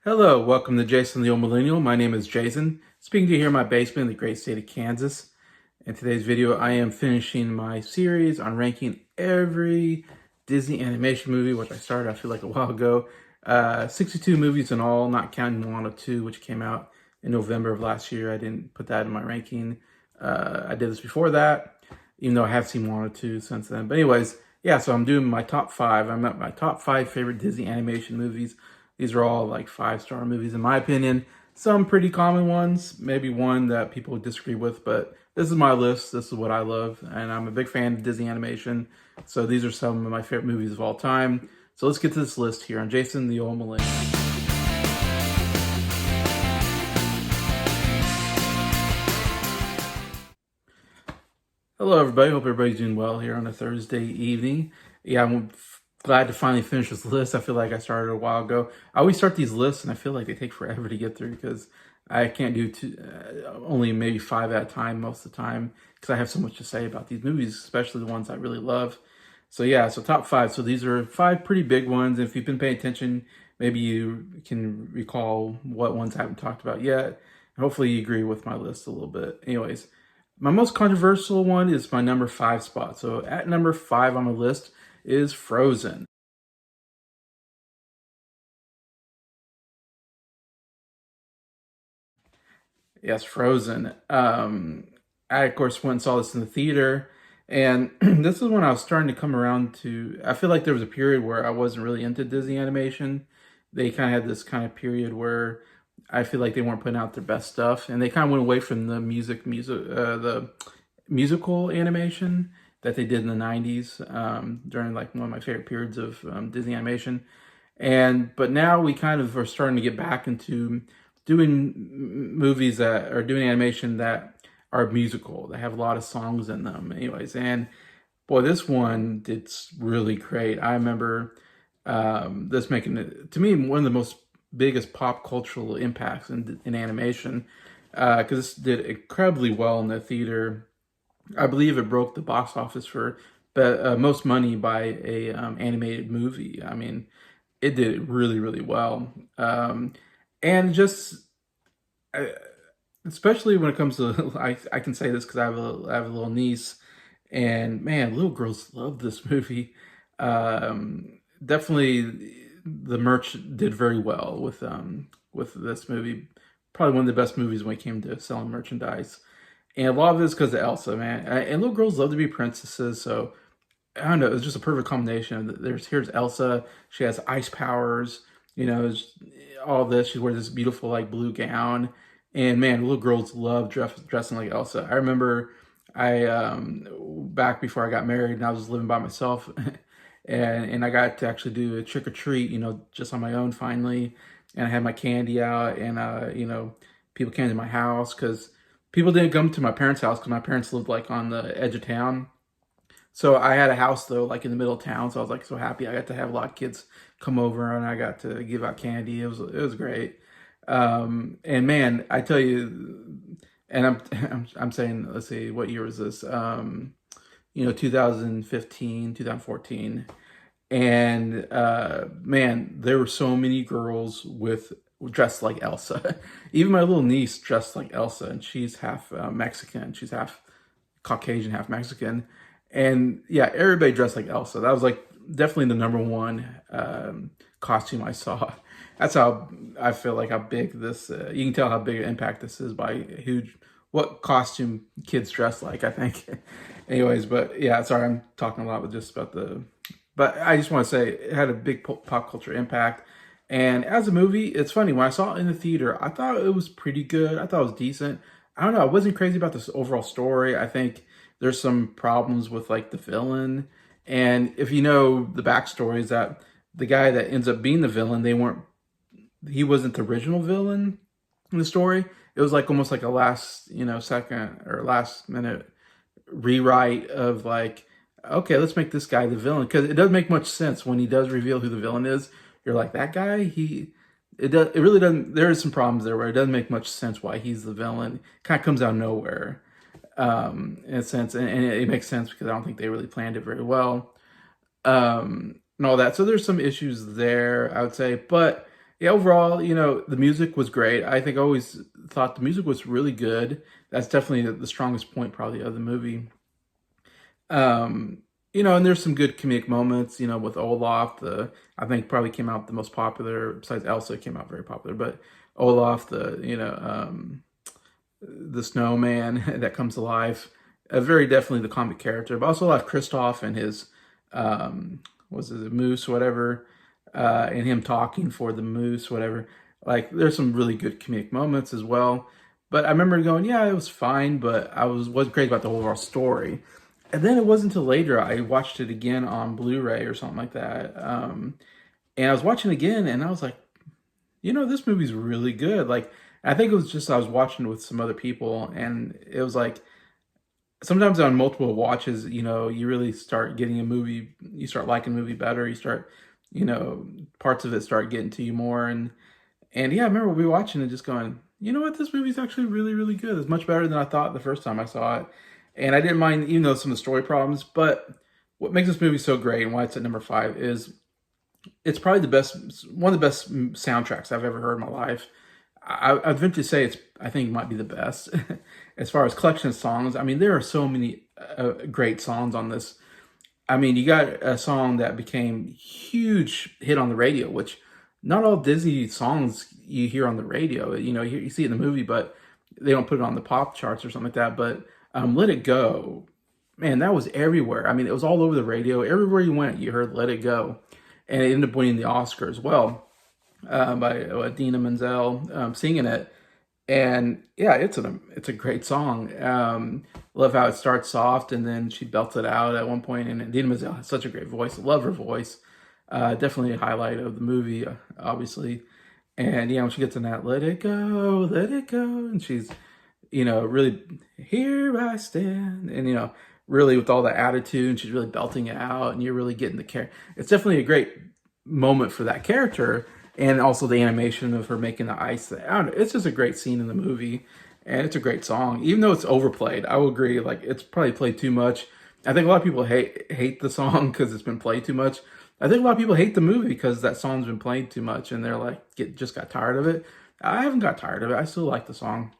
Hello, welcome to Jason the Old Millennial. My name is Jason, speaking to you here in my basement in the great state of Kansas. In today's video, I am finishing my series on ranking every Disney animation movie, which I started, I feel like, a while ago. 62 movies in all, not counting Moana 2, which came out in November of last year. I didn't put that in my ranking. I did this before that, even though I have seen Moana 2 since then. But anyways, yeah, so I'm doing my top 5. I'm at my top 5 favorite Disney animation movies. These are all like 5-star movies in my opinion. Some pretty common ones, maybe one that people disagree with, but this is my list. This is what I love, and I'm a big fan of Disney animation. So these are some of my favorite movies of all time. So let's get to this list here on Jason the Old Millennial. Hello everybody, hope everybody's doing well here on a Thursday evening. Yeah, I'm glad to finally finish this list. I feel like I started a while ago. I always start these lists and I feel like they take forever to get through because I can't do only maybe 5 at a time most of the time because I have so much to say about these movies, especially the ones I really love. So yeah, so top 5. So these are 5 pretty big ones. If you've been paying attention, maybe you can recall what ones I haven't talked about yet. Hopefully you agree with my list a little bit. Anyways, my most controversial one is my number 5 spot. So at number 5 on my list is Frozen. Yes, Frozen. I, of course, went and saw this in the theater. And this is when I was starting to come around to, I feel like there was a period where I wasn't really into Disney animation. They kind of had this kind of period where I feel like they weren't putting out their best stuff. And they kind of went away from the the musical animation that they did in the 90s during like one of my favorite periods of Disney animation. But now we kind of are starting to get back into doing movies that are doing animation that are musical, that have a lot of songs in them anyways. And boy, this one did really great. I remember this making it, to me, one of the most biggest pop cultural impacts in animation because this did incredibly well in the theater. I believe it broke the box office for most money by a animated movie. I mean, it did really, really well. And just, especially when it comes to, I can say this because I have a little niece, and man, little girls love this movie. Definitely, the merch did very well with this movie. Probably one of the best movies when it came to selling merchandise. And a lot of it is because of Elsa, man. And little girls love to be princesses, so I don't know. It's just a perfect combination. Here's Elsa. She has ice powers. You know, all this. She wears this beautiful like blue gown, and man, little girls love dressing like Elsa. I remember back before I got married, and I was living by myself, and I got to actually do a trick or treat. You know, just on my own finally, and I had my candy out, and you know, people came to my house because people didn't come to my parents' house because my parents lived like on the edge of town. So I had a house though, like in the middle of town. So I was like so happy. I got to have a lot of kids come over, and I got to give out candy. It was great. And man, I tell you, and I'm saying, let's see, what year was this? You know, 2015, 2014. And man, there were so many girls dressed like Elsa. Even my little niece dressed like Elsa, and she's half Mexican. She's half Caucasian, half Mexican. And yeah, everybody dressed like Elsa. That was like definitely the number one costume I saw. That's how I feel like how big this, you can tell how big an impact this is by what costume kids dress like, I think. Anyways, but yeah, sorry, I'm talking a lot with just about but I just want to say it had a big pop culture impact. And as a movie, it's funny, when I saw it in the theater, I thought it was pretty good. I thought it was decent. I don't know, I wasn't crazy about this overall story. I think there's some problems with like the villain. And if you know the backstory is that the guy that ends up being the villain, he wasn't the original villain in the story. It was like almost like a last, second or last minute rewrite of like, okay, let's make this guy the villain. Because it doesn't make much sense when he does reveal who the villain is. You're like, that guy, it really doesn't, there is some problems there where it doesn't make much sense why he's the villain. It kind of comes out of nowhere. in a sense, and it makes sense because I don't think they really planned it very well, and all that. So there's some issues there, I would say, but yeah, overall, the music was great. I think I always thought the music was really good. That's definitely the strongest point, probably, of the movie. And there's some good comedic moments, with Olaf, I think probably came out the most popular, besides Elsa came out very popular, but Olaf, the snowman that comes alive, very definitely the comic character, but also a lot of Kristoff and his, was it a moose, whatever, and him talking for the moose, whatever. Like, there's some really good comedic moments as well. But I remember going, yeah, it was fine, but wasn't crazy about the overall story. And then it wasn't until later I watched it again on Blu-ray or something like that. And I was watching it again, and I was like, this movie's really good. Like, I think it was just I was watching it with some other people, and it was like sometimes on multiple watches, you really start getting a movie, you start liking a movie better. You start, parts of it start getting to you more, and yeah, I remember we watching it just going, you know what, this movie's actually really, really good. It's much better than I thought the first time I saw it. And I didn't mind, even though some of the story problems, but what makes this movie so great and why it's at number 5 is it's probably one of the best soundtracks I've ever heard in my life. I'd venture to say I think it might be the best. As far as collection of songs, I mean, there are so many great songs on this. I mean, you got a song that became huge hit on the radio, which not all Disney songs you hear on the radio. You see it in the movie, but they don't put it on the pop charts or something like that. But Let It Go, man, that was everywhere. I mean, it was all over the radio. Everywhere you went, you heard Let It Go. And it ended up winning the Oscar as well, by Dina Menzel singing it. And yeah, it's a great song. Love how it starts soft and then she belts it out at one point. And Dina Menzel has such a great voice. I love her voice. Definitely a highlight of the movie, obviously. And yeah, when she gets in that let it go, and she's, really, here I stand, and really with all the attitude, and she's really belting it out, and you're really getting the care. It's definitely a great moment for that character, and also the animation of her making the ice. I don't know, it's just a great scene in the movie, and it's a great song, even though it's overplayed. I will agree, like it's probably played too much. I think a lot of people hate the song because it's been played too much. I think a lot of people hate the movie because that song's been played too much, and they're like, just got tired of it. I haven't got tired of it. I still like the song.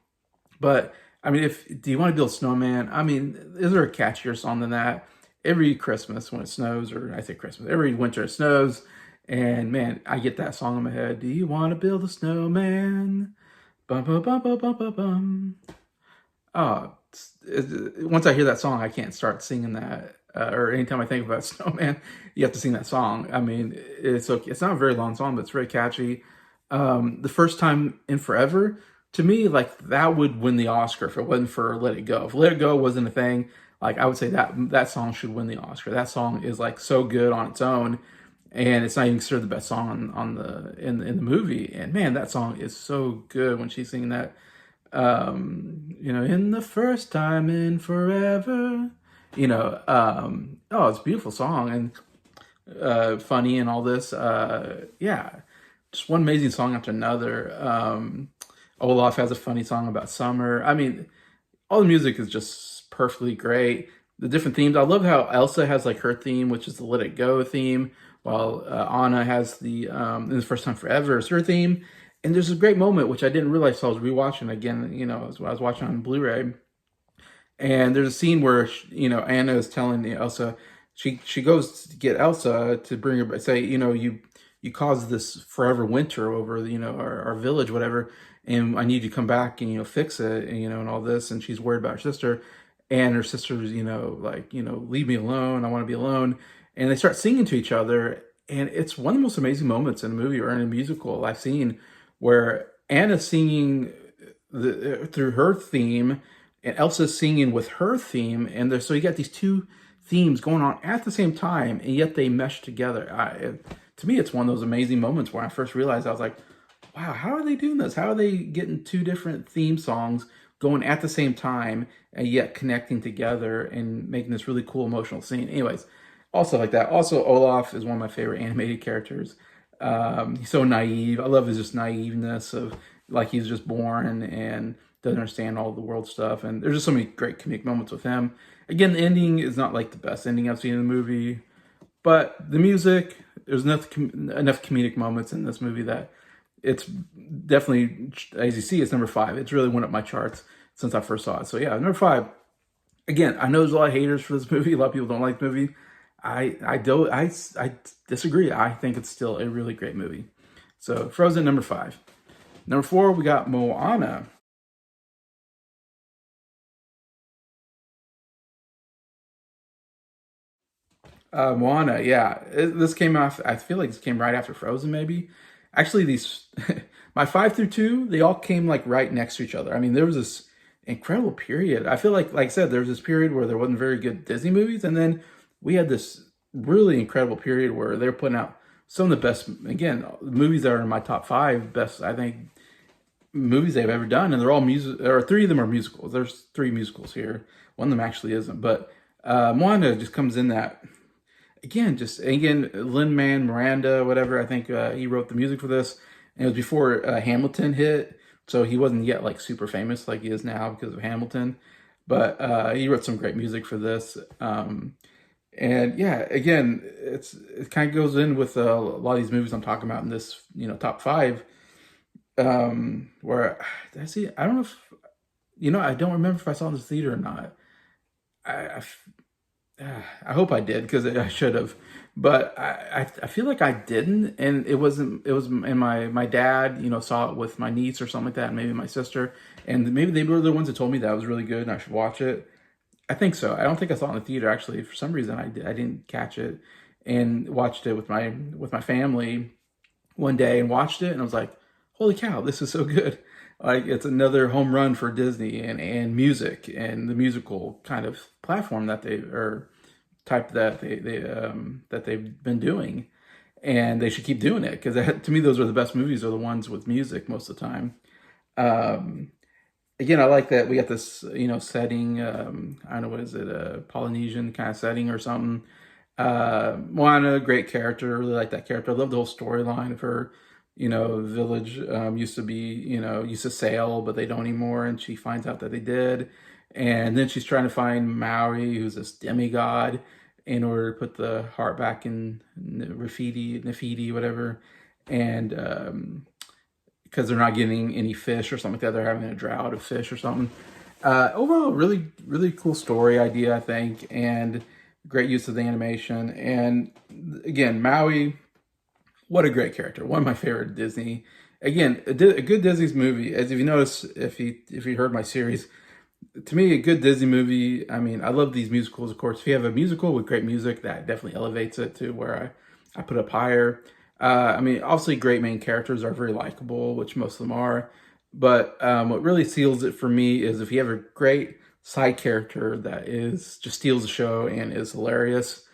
But I mean, do you want to build a snowman? I mean, is there a catchier song than that? Every Christmas when it snows, or I say Christmas, every winter it snows, and man, I get that song in my head. Do you want to build a snowman? Bum bum bum bum bum bum bum. Oh, once I hear that song, I can't start singing that. Or anytime I think about snowman, you have to sing that song. I mean, it's okay. It's not a very long song, but it's very catchy. The first time in forever, to me, like that would win the Oscar if it wasn't for Let It Go. If Let It Go wasn't a thing, like I would say that song should win the Oscar. That song is like so good on its own, and it's not even considered the best song in the movie. And man, that song is so good when she's singing that. In the first time in forever. Oh, it's a beautiful song and funny and all this. Yeah, just one amazing song after another. Olaf has a funny song about summer. I mean, all the music is just perfectly great. The different themes. I love how Elsa has like her theme, which is the Let It Go theme, while Anna has the in the first time forever is her theme. And there's a great moment which I didn't realize so I was rewatching again. As I was watching on Blu-ray. And there's a scene where Anna is telling Elsa, she goes to get Elsa to bring her, say, you caused this forever winter over our village, whatever, and I need you to come back and fix it, and all this. And she's worried about her sister, and her sister's leave me alone, I want to be alone. And they start singing to each other, and it's one of the most amazing moments in a movie or in a musical I've seen, where Anna's singing through her theme and Elsa's singing with her theme, and so you got these two themes going on at the same time, and yet they mesh together. To me, it's one of those amazing moments where I first realized, I was like, wow, how are they doing this? How are they getting two different theme songs going at the same time, and yet connecting together and making this really cool emotional scene? Anyways, also like that. Also, Olaf is one of my favorite animated characters. He's so naive. I love his just naiveness of like he's just born, and doesn't understand all the world stuff. And there's just so many great comedic moments with him. Again, the ending is not like the best ending I've seen in the movie, but the music, there's enough comedic moments in this movie that it's definitely, as you see, it's number 5. It's really went up my charts since I first saw it. So yeah, number 5. Again, I know there's a lot of haters for this movie. A lot of people don't like the movie. I disagree. I think it's still a really great movie. So Frozen, number 5. Number 4, we got Moana. Moana, yeah. This came off, I feel like this came right after Frozen, maybe. Actually, these, my 5 through 2, they all came like right next to each other. I mean, there was this incredible period. I feel like I said, there was this period where there wasn't very good Disney movies. And then we had this really incredible period where they're putting out some of the best, again, movies that are in my top 5 best, I think, movies they've ever done. And they're all music, or 3 of them are musicals. There's 3 musicals here. One of them actually isn't. But Moana just comes in that, again, Lin-Man Miranda, whatever. I think he wrote the music for this, and it was before Hamilton hit, so he wasn't yet like super famous like he is now because of Hamilton. But he wrote some great music for this, and yeah, again, it kind of goes in with a lot of these movies I'm talking about in this top 5. Where did I see it? I don't know if I don't remember if I saw it in the theater or not. I, I hope I did because I should have, but I feel like I didn't, and it wasn't. It was, and my dad, saw it with my niece or something like that, and maybe my sister, and maybe they were the ones that told me that it was really good and I should watch it. I think so. I don't think I saw it in the theater actually. For some reason, I didn't catch it, and watched it with my family one day and watched it, and I was like, holy cow, this is so good. Like, it's another home run for Disney and music and the musical kind of platform that they or type that they've been doing, and they should keep doing it because to me those are the best movies, are the ones with music most of the time. Um, Again, I like that we got this setting. I don't know, what is it, a Polynesian kind of setting or something. Moana, great character. Really like that character. I love the whole storyline of her. Village used to be, used to sail, but they don't anymore. And she finds out that they did. And then she's trying to find Maui, who's this demigod, in order to put the heart back in Nefidi, whatever. And because they're not getting any fish or something like that, they're having a drought of fish or something. Overall, really, really cool story idea, I think, and great use of the animation. And again, Maui, what a great character. One of my favorite Disney. Again, a good Disney's movie. As if you notice, if you heard my series, to me, a good Disney movie. I mean, I love these musicals, of course. If you have a musical with great music, that definitely elevates it to where I put up higher. I mean, obviously, great main characters are very likable, which most of them are. But what really seals it for me is if you have a great side character that just steals the show and is hilarious.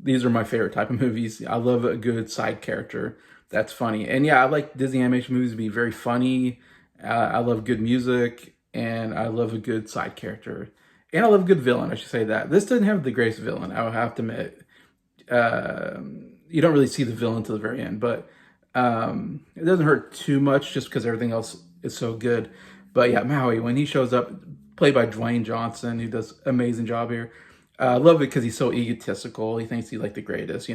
These are my favorite type of movies. I love a good side character that's funny. And yeah, I like Disney animation movies to be very funny. I love good music, and I love a good side character. And I love a good villain, I should say that. This doesn't have the greatest villain, I would have to admit. You don't really see the villain to the very end, but it doesn't hurt too much just because everything else is so good. But yeah, Maui, when he shows up, played by Dwayne Johnson, who does an amazing job here. I love it because he's so egotistical. He thinks he's like the greatest,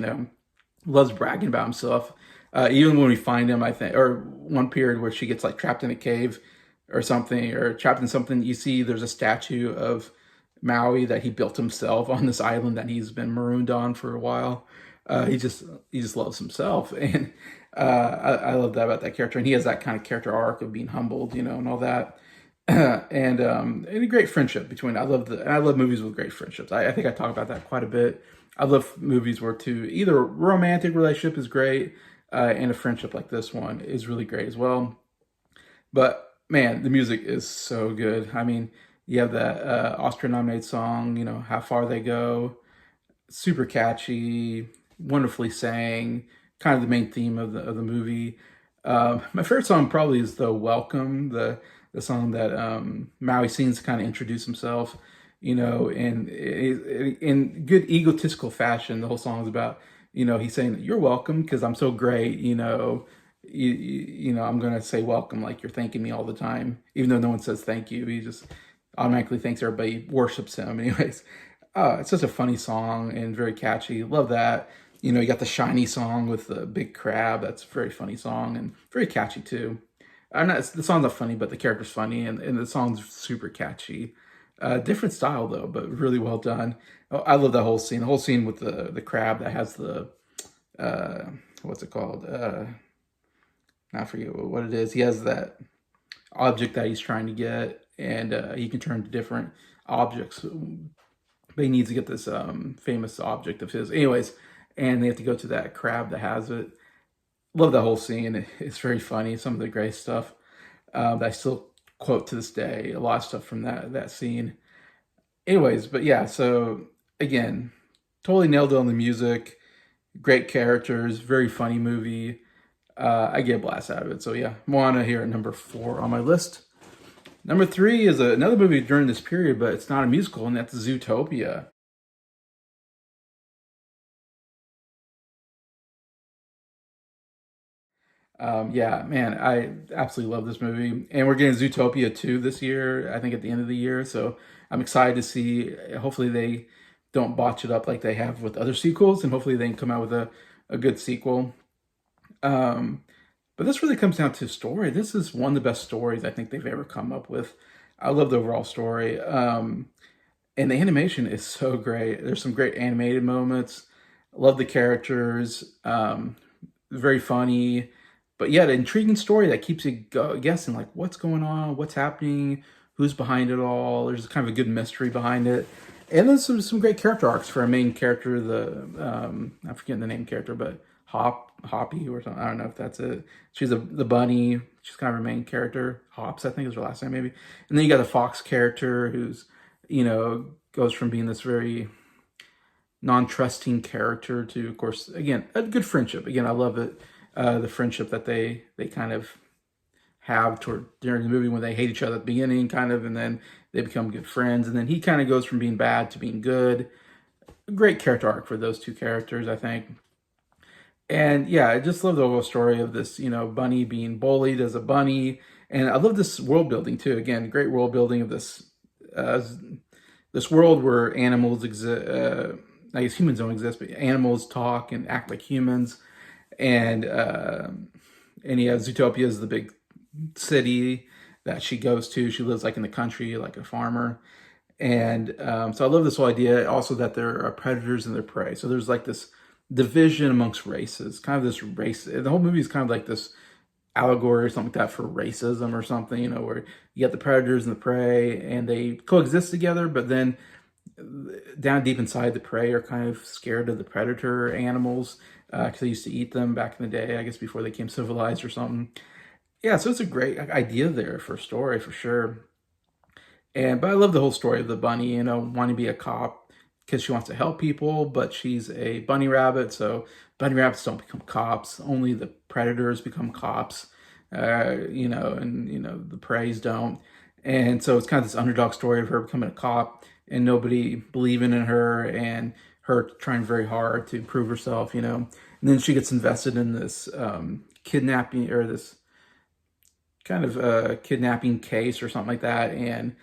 loves bragging about himself. Even when we find him, I think, or one period where she gets like trapped in a cave or something, or trapped in something, you see there's a statue of Maui that he built himself on this island that he's been marooned on for a while. He just loves himself, and I love that about that character. And he has that kind of character arc of being humbled, and all that. And a great friendship between. I love movies with great friendships. I think I talk about that quite a bit. I love movies where either a romantic relationship is great, and a friendship like this one is really great as well. But man, the music is so good. I mean, you have that Oscar-nominated song, "How Far They Go," super catchy, wonderfully sang, kind of the main theme of the movie. My favorite song probably is the "Welcome," the song that Maui sings to kind of introduce himself, in good egotistical fashion. The whole song is about, he's saying, "You're welcome because I'm so great," I'm gonna say welcome like you're thanking me all the time, even though no one says thank you. He just automatically thinks everybody worships him. Anyways, it's such a funny song and very catchy. Love that. You got the Shiny song with the big crab. That's a very funny song and very catchy too. I'm not the song's not funny, but the character's funny and the song's super catchy. Different style though, but really well done. Oh, I love that whole scene. The whole scene with the crab that has the uh, what's it called? I forget what it is. He has that object that he's trying to get, and he can turn to different objects. But he needs to get this famous object of his. Anyways, and they have to go to that crab that has it. Love that whole scene. It's very funny. Some of the great stuff that I still quote to this day. A lot of stuff from that scene. Anyways, but yeah. So again, totally nailed it on the music. Great characters. Very funny movie. I get a blast out of it. So yeah, Moana here at number 4 on my list. Number 3 is another movie during this period, but it's not a musical, and that's Zootopia. Yeah, man, I absolutely love this movie. And we're getting Zootopia 2 this year, I think at the end of the year. So I'm excited to see. Hopefully, they don't botch it up like they have with other sequels, and hopefully, they can come out with a good sequel. Um, but this really comes down to story. This is one of the best stories I think they've ever come up with. I love the overall story. And the animation is so great. There's some great animated moments. Love the characters. Very funny, but yet an intriguing story that keeps you guessing, like what's going on, what's happening, who's behind it all. There's kind of a good mystery behind it, and then some great character arcs for our main character. I'm forgetting the name character, but Hoppy or something. I don't know if that's it. She's the bunny. She's kind of her main character. Hops, I think is her last name maybe. And then you got the fox character who's goes from being this very non-trusting character to, of course, again, a good friendship. Again, I love it, the friendship that they kind of have toward during the movie when they hate each other at the beginning, kind of, and then they become good friends. And then he kind of goes from being bad to being good. A great character arc for those two characters, I think. And yeah, I just love the whole story of this, bunny being bullied as a bunny. And I love this world building too. Again, great world building of this world where animals exist. I guess humans don't exist, but animals talk and act like humans. And yeah, Zootopia is the big city that she goes to. She lives like in the country, like a farmer. And so I love this whole idea also that there are predators and their prey. So there's like this division amongst races, kind of this race. The whole movie is kind of like this allegory or something like that for racism or something, where you got the predators and the prey and they coexist together, but then down deep inside, the prey are kind of scared of the predator animals because they used to eat them back in the day, I guess before they became civilized or something. Yeah, so it's a great idea there for a story for sure. But I love the whole story of the bunny, wanting to be a cop because she wants to help people, but she's a bunny rabbit, so bunny rabbits don't become cops. Only the predators become cops, and the preys don't. And so it's kind of this underdog story of her becoming a cop and nobody believing in her and her trying very hard to prove herself. And then she gets invested in this kidnapping or this kind of kidnapping case or something like that. And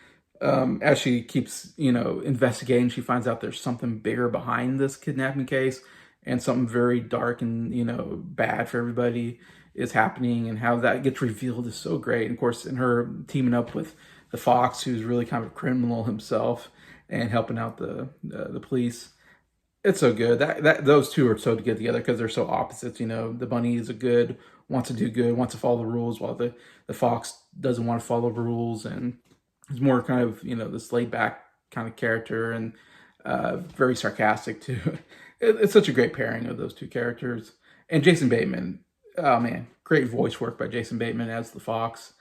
as she keeps, investigating, she finds out there's something bigger behind this kidnapping case and something very dark and, bad for everybody is happening. And how that gets revealed is so great. And of course, in her teaming up with the fox, who's really kind of a criminal himself and helping out the police. It's so good. That those two are so good together because they're so opposites. The bunny is wants to do good, wants to follow the rules, while the fox doesn't want to follow the rules and is more kind of this laid back kind of character and very sarcastic too. It's such a great pairing of those two characters. And Jason Bateman, oh man, great voice work by Jason Bateman as the fox.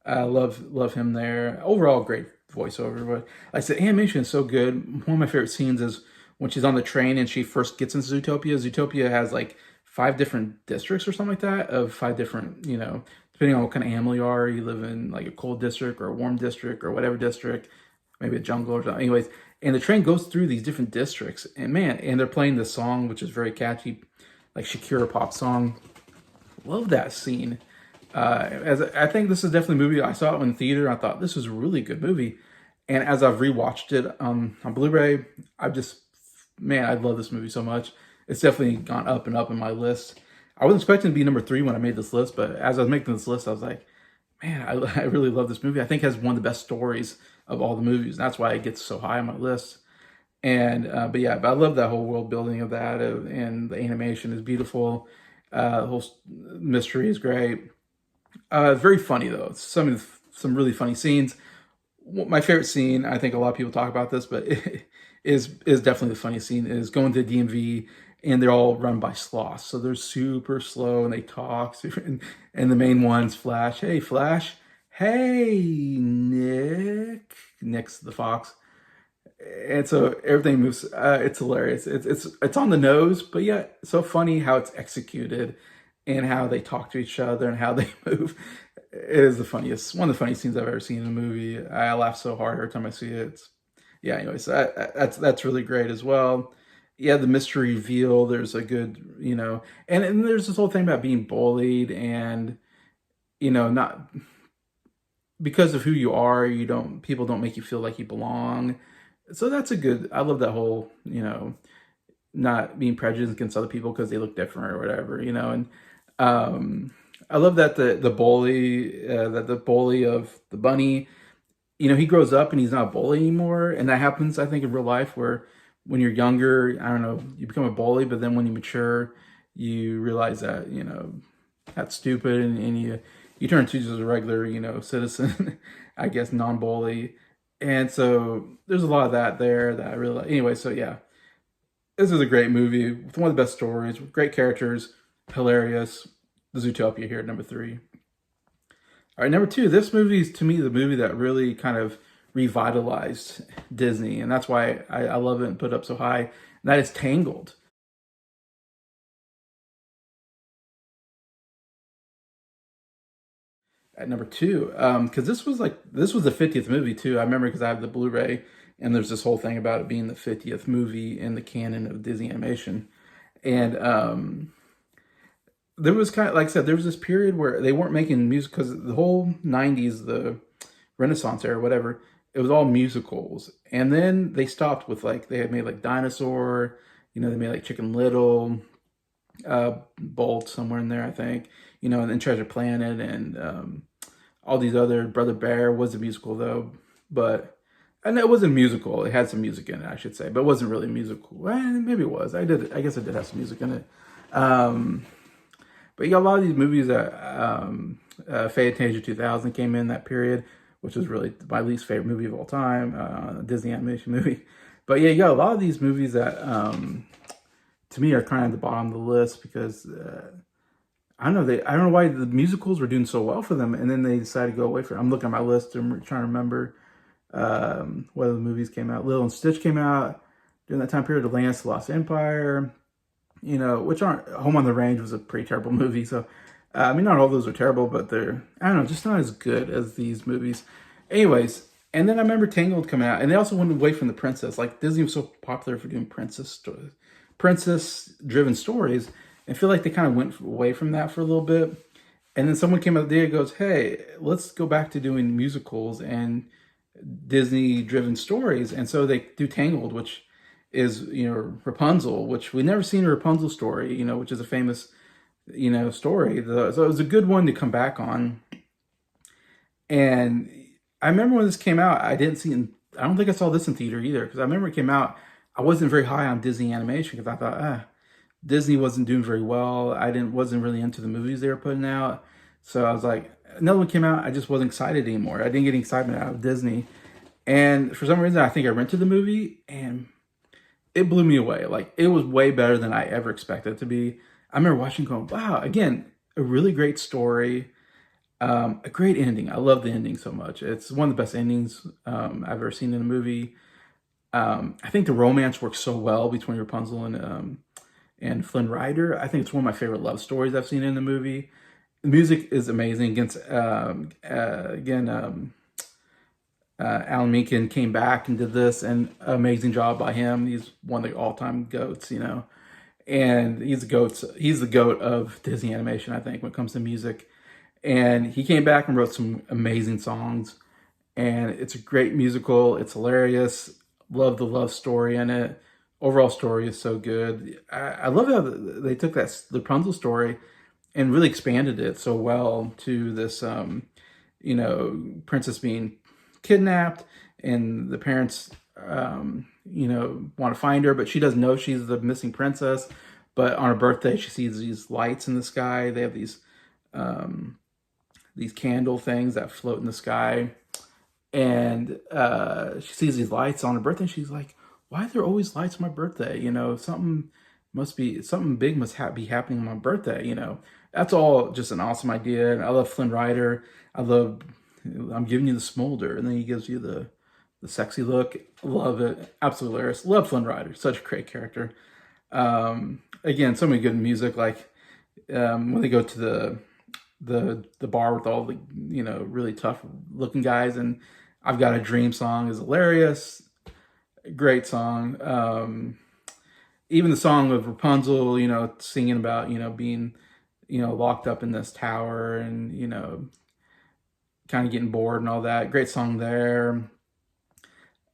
I love him there. Overall, great voiceover. But like I said, animation is so good. One of my favorite scenes is when she's on the train and she first gets into Zootopia. Zootopia has like 5 different districts or something like that of 5 different, depending on what kind of animal you are. You live in like a cold district or a warm district or whatever district, maybe a jungle or something. Anyways, and the train goes through these different districts. And man, and they're playing this song, which is very catchy, like Shakira pop song. love that scene. As I think this is definitely a movie I saw it in the theater. I thought this was a really good movie, and as I've rewatched it on Blu-ray, I've just man, I love this movie so much. It's definitely gone up and up in my list. I wasn't expecting to be number three when I made this list, but as I was making this list, I was like, man, I really love this movie. I think it has one of the best stories of all the movies. And that's why it gets so high on my list. And but yeah, but I love that whole world building of that, and the animation is beautiful. The whole mystery is great. Very funny though. Some really funny scenes. My favorite scene, I think a lot of people talk about this, but is definitely the funniest scene, is going to DMV and they're all run by sloths. So they're super slow and they talk. And the main one's Flash. Hey, Flash. Hey, Nick. Nick's the fox. And so everything moves. It's hilarious. It's on the nose, but yeah, so funny how it's executed and how they talk to each other and how they move. It is the funniest, one of the funniest scenes I've ever seen in a movie. I laugh so hard every time I see it. Yeah. Anyways, that's really great as well. Yeah, the mystery reveal. There's a good, and there's this whole thing about being bullied and not because of who you are. People don't make you feel like you belong. So that's a good. I love that whole not being prejudiced against other people because they look different or whatever, and I love that the bully of the bunny, he grows up and he's not a bully anymore, and that happens I think in real life where when you're younger, I don't know, you become a bully, but then when you mature, you realize that that's stupid, and you turn to just a regular citizen, I guess non-bully, and so there's a lot of that there that I really like. Anyway, so yeah, this is a great movie with one of the best stories, with great characters, hilarious. The Zootopia here at number three. All right, number two. This movie is to me the movie that really kind of revitalized Disney, and that's why I love it and put it up so high. And that is Tangled. At number two, because this was the 50th movie too. I remember because I have the Blu-ray, and there's this whole thing about it being the 50th movie in the canon of Disney animation, and there was kind of like I said, there was this period where they weren't making music because the whole '90s, the Renaissance era, whatever, it was all musicals, and then they stopped with like they had made like Dinosaur, they made like Chicken Little, Bolt somewhere in there, I think, and then Treasure Planet and all these other. Brother Bear was a musical though, but. And it wasn't musical. It had some music in it, I should say, but it wasn't really musical. Well, maybe it was. I guess it did have some music in it. But you got a lot of these movies that Fantasia 2000 came in that period, which was really my least favorite movie of all time, Disney animation movie. But yeah, you got a lot of these movies that to me are kind of at the bottom of the list because I don't know why the musicals were doing so well for them, and then they decided to go away from it. I'm looking at my list and trying to remember what other movies came out. Lilo and Stitch came out during that time period. The Lance the Lost Empire. Which aren't. Home on the Range was a pretty terrible movie. So, I mean, not all those are terrible, but they're, I don't know, just not as good as these movies. Anyways, and then I remember Tangled coming out, and they also went away from the princess. Like, Disney was so popular for doing princess-driven stories. I feel like they kind of went away from that for a little bit. And then someone came up there and goes, hey, let's go back to doing musicals and Disney-driven stories. And so they do Tangled, which is Rapunzel, which we never seen a Rapunzel story, which is a famous story. So it was a good one to come back on. And I remember when this came out, I don't think I saw this in theater either, because I remember it came out, I wasn't very high on Disney animation because I thought Disney wasn't doing very well. Wasn't really into the movies they were putting out. So I was like, another one came out, I just wasn't excited anymore. I didn't get any excitement out of Disney. And for some reason, I think I rented the movie and it blew me away. Like, it was way better than I ever expected it to be. I remember watching going, wow, again, a really great story, a great ending. I love the ending so much. It's one of the best endings I've ever seen in a movie. I think the romance works so well between Rapunzel and Flynn Rider. I think it's one of my favorite love stories I've seen in the movie. The music is amazing. Alan Menken came back and did this, and amazing job by him. He's one of the all-time goats, and he's the goat. He's the goat of Disney animation, I think, when it comes to music. And he came back and wrote some amazing songs. And it's a great musical. It's hilarious. Love the love story in it. Overall story is so good. I love how they took the Rapunzel story and really expanded it so well to this, princess being kidnapped, and the parents, want to find her, but she doesn't know she's the missing princess. But on her birthday, she sees these lights in the sky. They have these candle things that float in the sky, and she sees these lights on her birthday. And she's like, "Why are there always lights on my birthday? Something big must be happening on my birthday." That's all just an awesome idea. And I love Flynn Rider. I'm giving you the smolder, and then he gives you the sexy look. Love it. Absolutely hilarious. Love Flynn Rider. Such a great character. Again, so many good music. Like when they go to the bar with all the really tough looking guys, and I've Got a Dream song is hilarious. Great song. Even the song of Rapunzel, singing about being locked up in this tower, and kind of getting bored and all that. Great song there.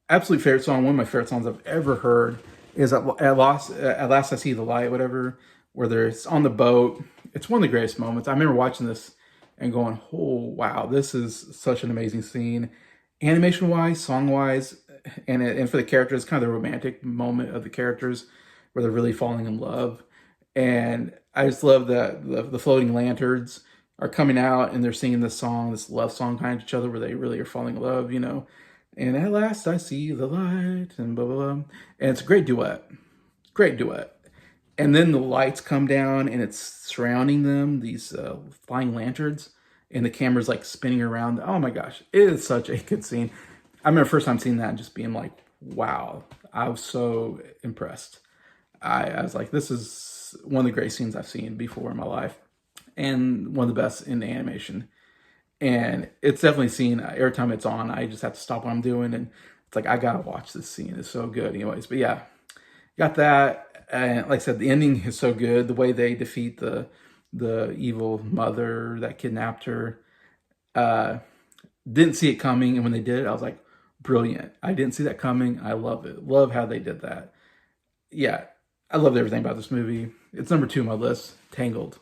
Absolute favorite song. One of my favorite songs I've ever heard is at last I see the light, whatever, where they're on the boat. It's one of the greatest moments. I remember watching this and going, "Oh wow, this is such an amazing scene, animation wise, song wise, and for the characters, kind of the romantic moment of the characters where they're really falling in love." And I just love that the floating lanterns are coming out and they're singing this song, this love song kind of each other, where they really are falling in love, And at last I see the light, and blah blah blah. And it's a great duet. Great duet. And then the lights come down and it's surrounding them, these flying lanterns, and the camera's like spinning around. Oh my gosh, it is such a good scene. I remember first time seeing that and just being like, wow, I was so impressed. I was like, this is one of the great scenes I've seen before in my life, and one of the best in animation. And it's definitely seen every time it's on, I just have to stop what I'm doing, and it's like, I gotta watch this scene. It's so good. Anyways, but yeah, got that. And like I said, the ending is so good. The way they defeat the evil mother that kidnapped her. Didn't see it coming, and when they did it, I was like, brilliant. I didn't see that coming. I love it. Love how they did that. Yeah, I loved everything about this movie. It's number 2 on my list, Tangled.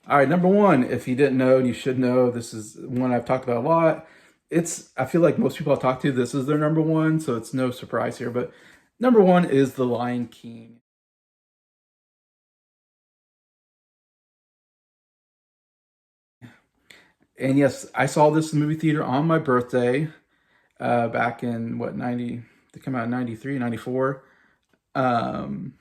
All right, number 1, if you didn't know, and you should know, this is one I've talked about a lot. I feel like most people I talk to, this is their number 1, so it's no surprise here. But number 1 is The Lion King. And yes, I saw this in the movie theater on my birthday, back in, 90, to come out in 93, 94. Um,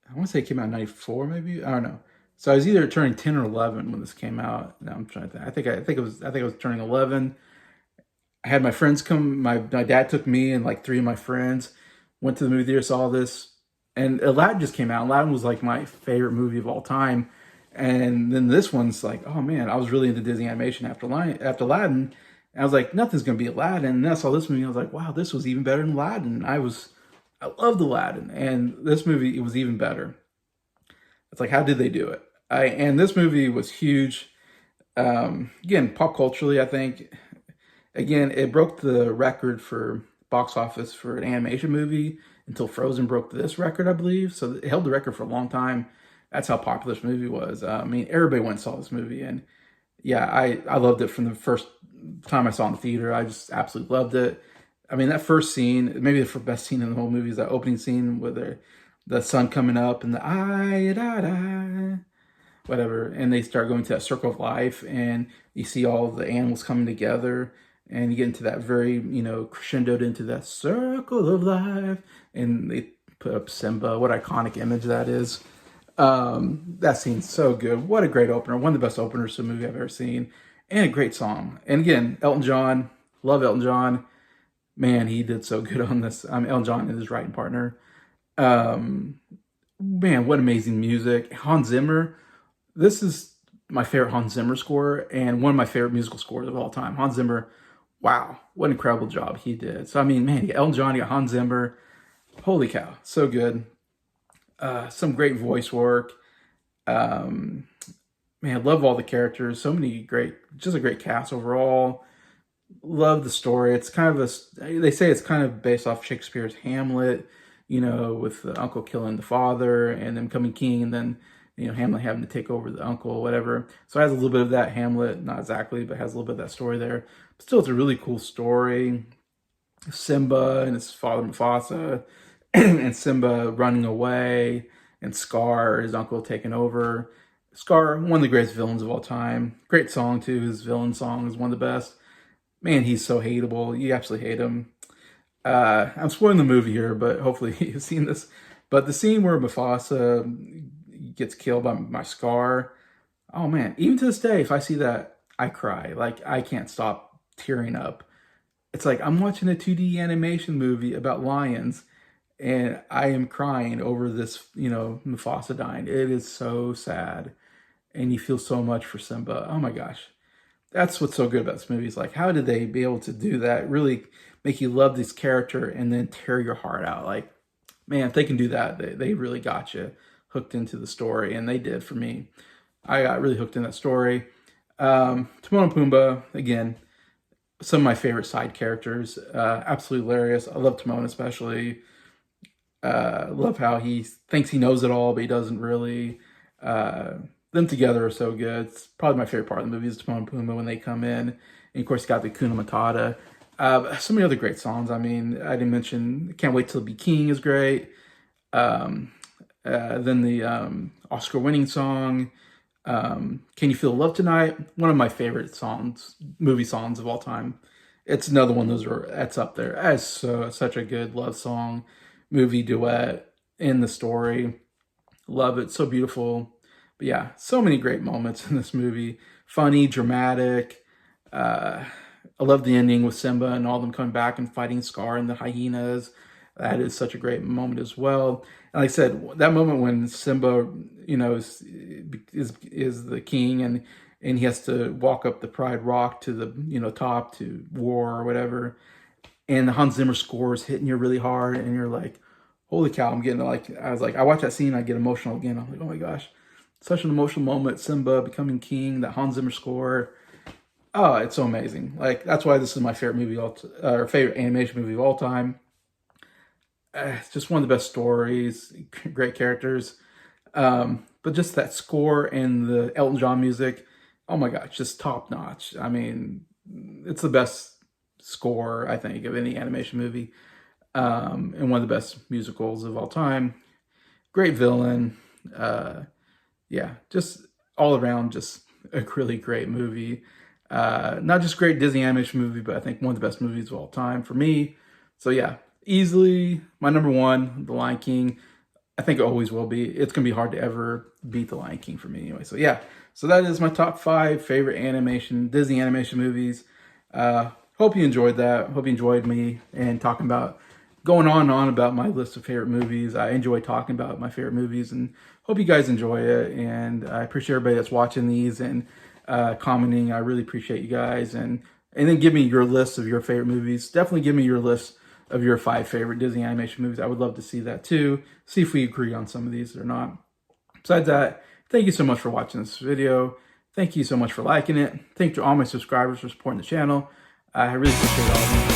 I want to say it came out in 94, maybe. I don't know. So I was either turning 10 or 11 when this came out. Now I'm trying to think. I think I was turning 11. I had my friends come. My dad took me and like 3 of my friends, went to the movie theater, saw this, and Aladdin just came out. Aladdin was like my favorite movie of all time. And then this one's like, oh man, I was really into Disney animation after Aladdin. And I was like, nothing's gonna be Aladdin. And then I saw this movie, and I was like, wow, this was even better than Aladdin. I loved Aladdin, and this movie, it was even better. It's like, how did they do it? And this movie was huge. Again, pop culturally, I think. Again, it broke the record for box office for an animation movie until Frozen broke this record, I believe. So it held the record for a long time. That's how popular this movie was. I mean, everybody went and saw this movie, and yeah, I loved it from the first time I saw it in the theater. I just absolutely loved it. I mean, that first scene, maybe the best scene in the whole movie, is that opening scene with the sun coming up and the I da da whatever, and they start going to that circle of life, and you see all the animals coming together, and you get into that very, crescendoed into that circle of life, and they put up Simba. What iconic image that is. That scene's so good. What a great opener. One of the best openers to a movie I've ever seen, and a great song. And again, Elton John. Love Elton John. Man, he did so good on this. Elton John and his writing partner. Man, what amazing music. Hans Zimmer. This is my favorite Hans Zimmer score, and one of my favorite musical scores of all time. Hans Zimmer, wow, what an incredible job he did. So, I mean, man, you got Elton John, you got Hans Zimmer. Holy cow, so good. Some great voice work. Um, Man, love all the characters. So many great, just a great cast overall. Love the story. It's kind of they say it's kind of based off Shakespeare's Hamlet, with the uncle killing the father and then becoming king, and then, Hamlet having to take over the uncle, whatever. So it has a little bit of that Hamlet, not exactly, but has a little bit of that story there. But still, it's a really cool story. Simba and his father Mufasa, and Simba running away, and Scar, his uncle, taking over. Scar, one of the greatest villains of all time. Great song too. His villain song is one of the best. Man, he's so hateable. You absolutely hate him. I'm spoiling the movie here, but hopefully you've seen this. But the scene where Mufasa gets killed by Scar, oh man, even to this day, if I see that, I cry. Like, I can't stop tearing up. It's like I'm watching a 2D animation movie about lions, and I am crying over this, Mufasa dying. It is so sad, and you feel so much for Simba. Oh my gosh. That's what's so good about this movie. Is like, how did they be able to do that? Really make you love this character and then tear your heart out. Like, man, if they can do that, they really got you hooked into the story, and they did for me. I got really hooked in that story. Timon and Pumbaa, again, some of my favorite side characters. Absolutely hilarious. I love Timon especially. Love how he thinks he knows it all, but he doesn't really. Them together are so good. It's probably my favorite part of the movie is Timon and Pumbaa when they come in. And of course, you got the Kuna Matata. So many other great songs. I mean, I didn't mention Can't Wait Till Be King is great. Then the Oscar-winning song, Can You Feel Love Tonight? One of my favorite songs, movie songs of all time. It's another one that's up there. That's such a good love song, movie duet in the story. Love it. So beautiful. But yeah, so many great moments in this movie. Funny, dramatic. I love the ending with Simba and all them coming back and fighting Scar and the hyenas. That is such a great moment as well. And like I said, that moment when Simba, is the king, and he has to walk up the Pride Rock to the, top to war or whatever. And the Hans Zimmer score is hitting you really hard, and you're like, holy cow, I watch that scene, I get emotional again. I'm like, oh my gosh, such an emotional moment. Simba becoming king, that Hans Zimmer score. Oh, it's so amazing. Like, that's why this is my favorite movie, or favorite animation movie of all time. It's just one of the best stories, great characters. But just that score and the Elton John music, oh my gosh, just top notch. I mean, it's the best score, I think, of any animation movie. And one of the best musicals of all time. Great villain. Yeah, just all around, just a really great movie. Not just great Disney animation movie, but I think one of the best movies of all time for me. So yeah, easily my number one, The Lion King. I think it always will be. It's going to be hard to ever beat The Lion King for me anyway. So yeah, so that is my top 5 favorite Disney animation movies. Hope you enjoyed that. Hope you enjoyed me and going on and on about my list of favorite movies. I enjoy talking about my favorite movies, and hope you guys enjoy it. And I appreciate everybody that's watching these and commenting. I really appreciate you guys. And then give me your list of your favorite movies. Definitely give me your list of your 5 favorite Disney animation movies. I would love to see that too. See if we agree on some of these or not. Besides that, thank you so much for watching this video. Thank you so much for liking it. Thank you to all my subscribers for supporting the channel. I really appreciate all of you.